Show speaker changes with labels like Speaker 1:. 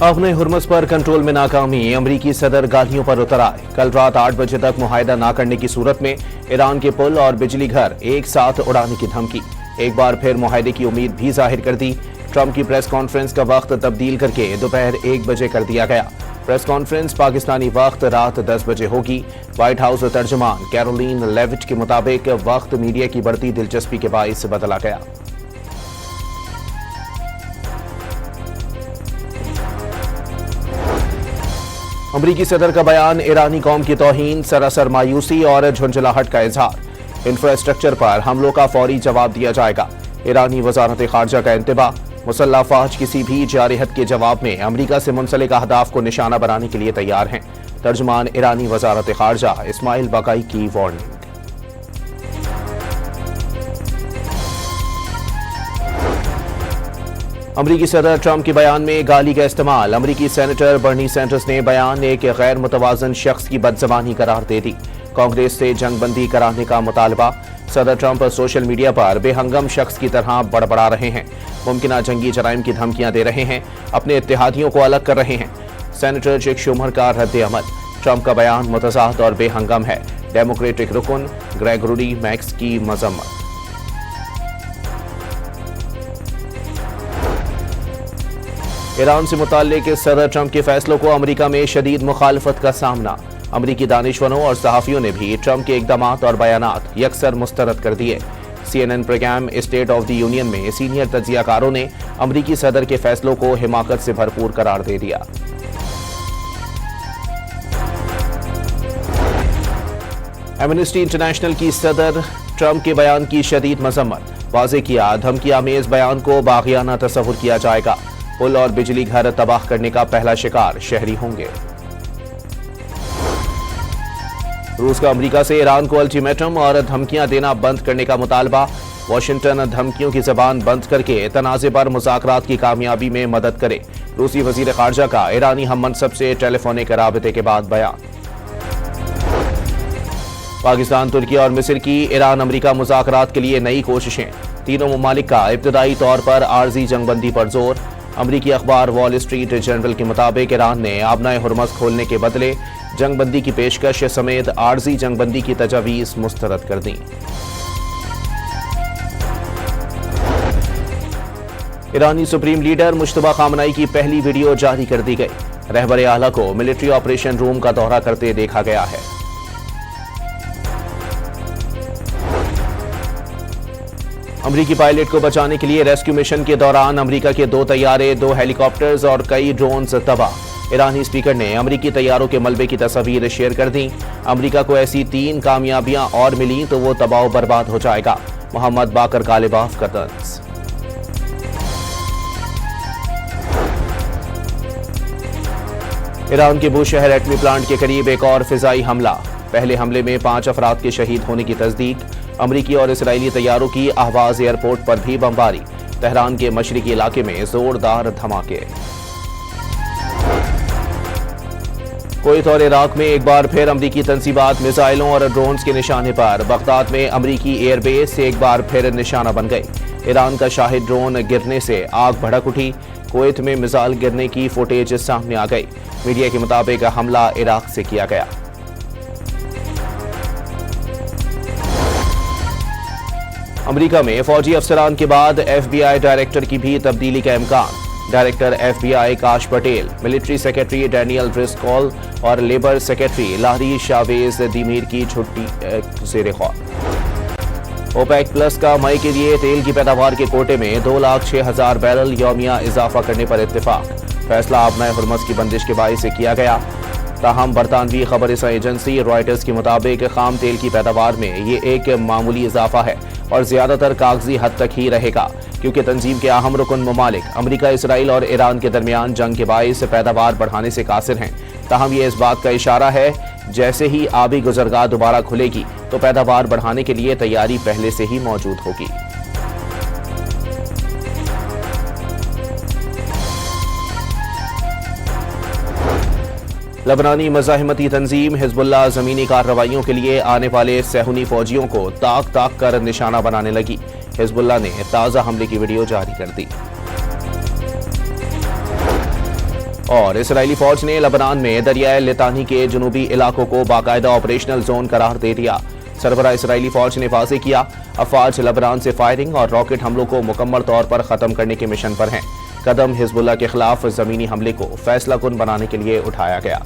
Speaker 1: अपने हुर्मस पर कंट्रोल में नाकामी, अमरीकी सदर गालियों पर उतर आए। कल रात 8 बजे तक मुआहदा ना करने की सूरत में ईरान के पुल और बिजली घर एक साथ उड़ाने की धमकी। एक बार फिर मुआहदे की उम्मीद भी जाहिर कर दी। ट्रंप की प्रेस कॉन्फ्रेंस का वक्त तब्दील करके दोपहर 1 बजे कर दिया गया। प्रेस कॉन्फ्रेंस पाकिस्तानी वक्त रात 10 बजे होगी। व्हाइट हाउस तर्जुमान कैरोलिन लेविट के मुताबिक वक्त मीडिया की बढ़ती दिलचस्पी के बाइस बदला गया। अमरीकी सदर का बयान ईरानी कौम की तौहीन, सरासर मायूसी और झुंझलाहट का इजहार। इंफ्रास्ट्रक्चर पर हमलों का फौरी जवाब दिया जाएगा। ईरानी वजारत खारजा का इंतबाह। मुसल्लह अफवाज किसी भी जारिहत के जवाब में अमरीका से मुंसलिक अहदाफ को निशाना बनाने के लिए तैयार हैं। तर्जुमान ईरानी वजारत खारजा इस्माइल बाकाई की वार्निंग। अमरीकी सदर ट्रंप के बयान में गाली का इस्तेमाल। अमरीकी सेनेटर बर्नी सैंडर्स ने बयान एक गैर मुतवाजन शख्स की बदज़बानी करार दे दी। कांग्रेस से जंगबंदी कराने का मुतालबा। सदर ट्रंप सोशल मीडिया पर बेहंगम शख्स की तरह बड़बड़ा रहे हैं। मुमकिना जंगी जराइम की धमकियां दे रहे हैं। अपने इत्तेहादियों को अलग कर रहे हैं। सेनेटर जैक शूमर का रद्द अमल। ट्रंप का बयान मुतज़ाद और बेहंगम है। डेमोक्रेटिक रुकन ग्रेगोरी मैक्स की मजम्मत। ईरान से मुताल्लिक सदर ट्रंप के फैसलों को अमरीका में शदीद मुखालफत का सामना। अमरीकी दानिशवरों और सहाफ़ियों ने भी ट्रंप के इक़दामात और बयानात यकसर मुस्तरद कर दिए। CNN programme state of the union में सीनियर तज्ज़ियाकारों ने अमरीकी सदर के फैसलों को हिमाकत से भरपूर करार दे दिया। एमनेस्टी इंटरनेशनल की सदर ट्रंप के बयान की शदीद मजम्मत। वाज़ेह किया, धमकी आमेज बयान को बाग़ियाना तस्वुर किया जाएगा। पुल और बिजली घर तबाह करने का पहला शिकार शहरी होंगे। रूस का अमेरिका से ईरान को अल्टीमेटम और धमकियां देना बंद करने का मुतालबा। वाशिंगटन धमकियों की जबान बंद करके तनाज़े पर मुज़ाकरात की कामयाबी में मदद करे। रूसी वज़ीर ख़ारजा का ईरानी हम मनसब से टेलीफोनिक राबते के बाद बयान। पाकिस्तान, तुर्की और मिस्र की ईरान अमेरिका मुज़ाकरात के लिए नई कोशिशें। तीनों ममालिक का इब्तदाई तौर पर आर्जी जंगबंदी पर जोर। अमरीकी अखबार वॉल स्ट्रीट जर्नल के मुताबिक ईरान ने आबनाए हुर्मस खोलने के बदले जंगबंदी की पेशकश समेत आर्जी जंगबंदी की तजावीज़ मुस्तरद कर दी। ईरानी सुप्रीम लीडर मुश्तबा खामनाई की पहली वीडियो जारी कर दी गई। रहबर आला को मिलिट्री ऑपरेशन रूम का दौरा करते देखा गया है। अमरीकी पायलट को बचाने के लिए रेस्क्यू मिशन के दौरान अमरीका के 2 तैयारे, 2 हेलीकॉप्टर्स और कई ड्रोन्स तबाह। ईरानी स्पीकर ने अमरीकी तैयारों के मलबे की तस्वीर शेयर कर दी। अमरीका को ऐसी 3 कामयाबियां और मिली तो वो तबाह बर्बाद हो जाएगा। मोहम्मद बाकर गालिबाफ का तंज। ईरान के बुशहर एटमी प्लांट के करीब एक और फिजाई हमला। पहले हमले में 5 अफराद के शहीद होने की तस्दीक। अमरीकी और इसराइली तैयारों की अहवाज एयरपोर्ट पर भी बमबारी। तेहरान के मशरिकी इलाके में जोरदार धमाके। कुवैत और इराक में एक बार फिर अमरीकी तंसीबात मिसाइलों और ड्रोन्स के निशाने पर। बगदाद में अमरीकी एयरबेस एक बार फिर निशाना बन गई। ईरान का शाहिद ड्रोन गिरने से आग भड़क उठी। कुवैत में मिसाइल गिरने की फुटेज सामने आ गई। मीडिया के मुताबिक हमला इराक से किया गया। अमेरिका में फौजी अफसरान के बाद FBI डायरेक्टर की भी तब्दीली का इम्कान। डायरेक्टर FBI काश Patel, military secretary Daniel Driscoll और लेबर सेक्रेटरी लारी शावेज दीमीर की छुट्टी ज़ेर ख्वार। ओपेक प्लस का मई के लिए तेल की पैदावार के कोटे में 2,06,000 बैरल यौमिया इजाफा करने पर इत्तेफाक। फैसला आबनाए हुर्मस की बंदिश के बाइस से किया गया। ताहम बरतानवी खबर रसां एजेंसी रॉयटर्स के मुताबिक खाम तेल की पैदावार में ये एक मामूली इजाफा है और ज्यादातर कागजी हद तक ही रहेगा, क्योंकि तंजीम के अहम रुकन ममालिक अमरीका, इसराइल और ईरान के दरमियान जंग के बाइस पैदावार बढ़ाने से कासिर हैं। ताहम ये इस बात का इशारा है जैसे ही आबी गुजरगाह दोबारा खुलेगी तो पैदावार बढ़ाने के लिए तैयारी पहले से ही मौजूद होगी। लबनानी मज़ाहिमती तंजीम हिज़्बुल्लाह ज़मीनी कार्रवाइयों के लिए आने वाले सहूनी फौजियों को ताक ताक कर निशाना बनाने लगी। हिज़्बुल्लाह ने ताज़ा हमले की वीडियो जारी कर दी। اور اسرائیلی فوج نے لبنان میں دریائے لتانی کے جنوبی علاقوں کو باقاعدہ آپریشنل زون قرار دے دیا۔ سربراہ اسرائیلی فوج نے واضح کیا، افواج لبنان سے فائرنگ اور راکٹ حملوں کو مکمل طور پر ختم کرنے کے مشن پر ہیں۔ قدم حزب اللہ کے خلاف زمینی حملے کو فیصلہ کن بنانے کے لیے اٹھایا گیا۔